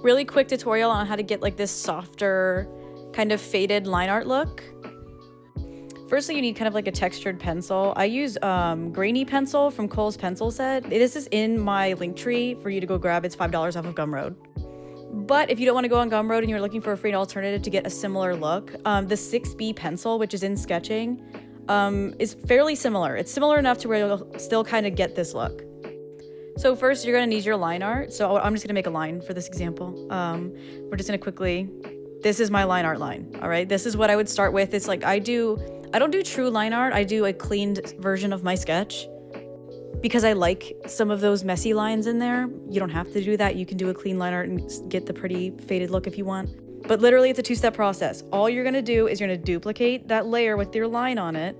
really quick tutorial on how to get like this softer kind of faded line art look. Firstly, you need kind of like a textured pencil. I use Grainy Pencil from Kohl's Pencil Set. This is in my link tree for you to go grab. It's $5 off of Gumroad. But if you don't want to go on Gumroad and you're looking for a free alternative to get a similar look, the 6B pencil, which is in sketching, is fairly similar. It's similar enough to where you'll still kind of get this look. So first, you're going to need your line art. So I'm just going to make a line for this example. We're just going to quickly... This is my line art line, all right? This is what I would start with. It's like I don't do true line art. I do a cleaned version of my sketch because I like some of those messy lines in there. You don't have to do that. You can do a clean line art and get the pretty faded look if you want. But literally, it's a two-step process. All you're going to do is you're going to duplicate that layer with your line on it.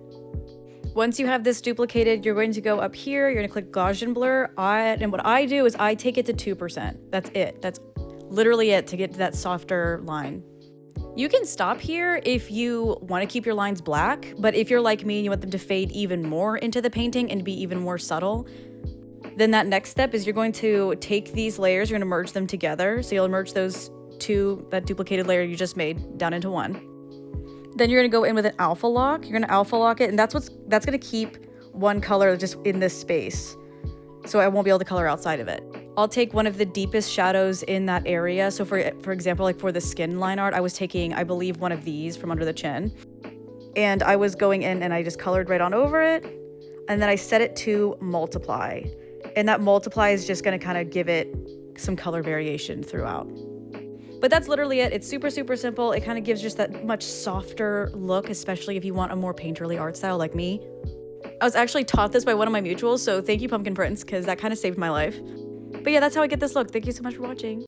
Once you have this duplicated, you're going to go up here. You're going to click Gaussian blur. And what I do is I take it to 2%. That's it. That's literally it to get to that softer line. You can stop here if you want to keep your lines black, but if you're like me and you want them to fade even more into the painting and be even more subtle, then that next step is you're going to take these layers, you're going to merge them together. So you'll merge those two, that duplicated layer you just made, down into one. Then you're going to go in with an alpha lock. You're going to alpha lock it, and that's going to keep one color just in this space. So I won't be able to color outside of it. I'll take one of the deepest shadows in that area. So for example, like for the skin line art, I was taking, I believe, one of these from under the chin. And I was going in and I just colored right on over it. And then I set it to multiply. And that multiply is just gonna kind of give it some color variation throughout. But that's literally it. It's super, super simple. It kind of gives just that much softer look, especially if you want a more painterly art style like me. I was actually taught this by one of my mutuals, so thank you, Pumpkin Prince, because that kind of saved my life. But yeah, that's how I get this look. Thank you so much for watching.